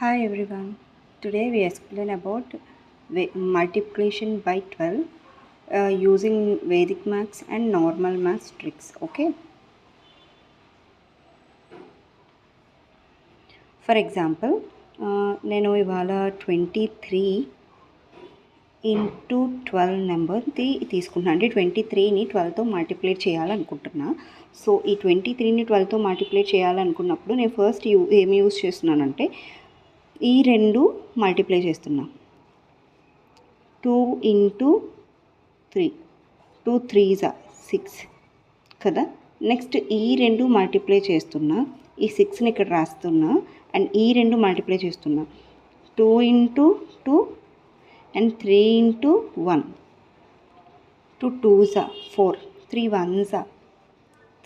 Hi everyone. Today we explain about multiplication by 12 using Vedic maths and normal maths tricks. Okay. For example, నేను ఇవాళ 23 into 12 నెంబర్ది తీసుకుంటున్నాను. అంటే 23ని 12తో multiply చేయాలనుకుంటున్నా. So ఈ 23ని 12తో multiply చేయాలనుకున్నప్పుడు నేను ఫస్ట్ ఏమి యూజ్ చేస్తున్నానంటే ఈ రెండు మల్టిప్లై చేస్తున్నా. 2 ఇంటూ 3 2 3s 6 కదా. నెక్స్ట్ ఈ రెండు మల్టిప్లై చేస్తున్నా, ఈ 6ని ఇక్కడ రాస్తున్నా అండ్ ఈ రెండు మల్టిప్లై చేస్తున్నా. 2 into 2 and 3 into 1 2 2s 4 3 1s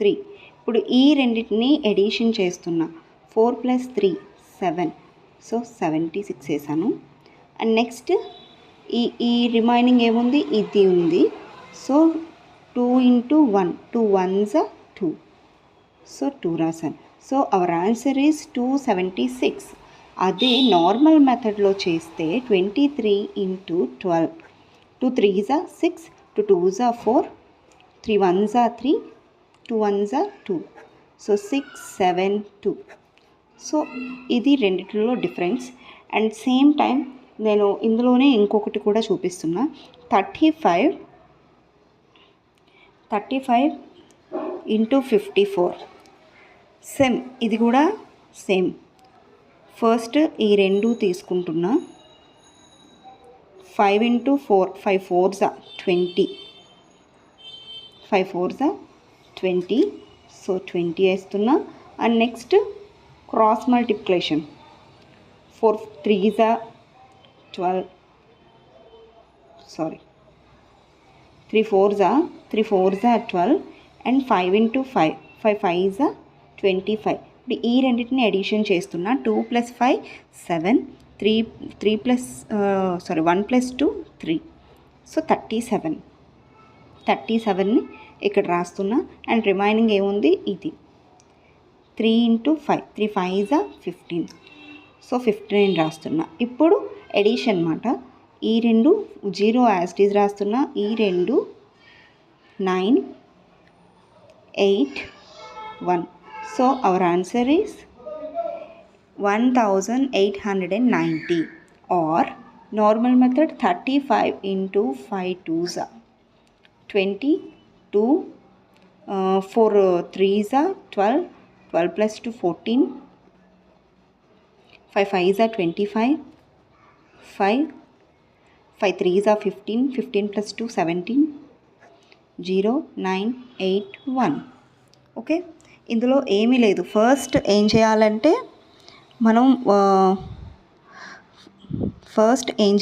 3. ఇప్పుడు ఈ రెండింటిని ఎడిషన్ చేస్తున్నా. 4 + 3 7, సో 76 వేసాను. అండ్ నెక్స్ట్ ఈ రిమైనింగ్ ఏముంది, ఇది ఉంది. సో 2 ఇంటూ 1 2 1s 2, సో 2 రాసాను. So our answer is 276. అదే నార్మల్ మెథడ్లో చేస్తే 23 into 12 2 3s 6 2 2s 4 3 1s 3 2 1s 2, so 6 7 2. So ఇది రెండిట్లో డిఫరెన్స్. అండ్ సేమ్ టైం నేను ఇందులోనే ఇంకొకటి కూడా చూపిస్తున్నా. 35 ఇంటూ 54 సేమ్, ఇది కూడా సేమ్. ఫస్ట్ ఈ రెండు తీసుకుంటున్నా. 5 ఇంటూ 4 5 4s 20 5 4s 20, సో 20 వేస్తున్నా. And next cross multiplication 4 3s 12 sorry 3 4s 12 and 5 into 5 5 5s 25. ఇప్పుడు ఈ రెండింటిని ఎడిషన్ చేస్తున్నా. 2 + 5 7 3 1 + 2 3, సో 37ని ఇక్కడ రాస్తున్నా. అండ్ రిమైనింగ్ ఏముంది, ఇది 3 ఇంటూ 5 3 5s 15, సో 15 రాస్తున్నా. ఇప్పుడు ఎడిషన్ అన్నమాట. ఈ రెండు 0 యాజ్ ఇట్ ఈజ్ రాస్తున్నా. ఈ రెండు 9 8 1, so our answer is 1890. Or normal method 35 into 5 2s 22 4 3s 12 12 + 2 14 5 5s 25 5 3s 15 15 + 2 17 0 9 8 1. Okay, ఇందులో ఏమీ లేదు. ఫస్ట్ ఏం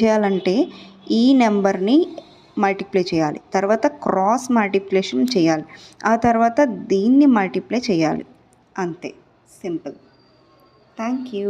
చేయాలంటే ఈ నెంబర్ని మల్టిప్లై చేయాలి, తర్వాత క్రాస్ మల్టిప్లికేషన్ చేయాలి, ఆ తర్వాత దీన్ని మల్టిప్లై చేయాలి. అంతే, సింపుల్. Thank you.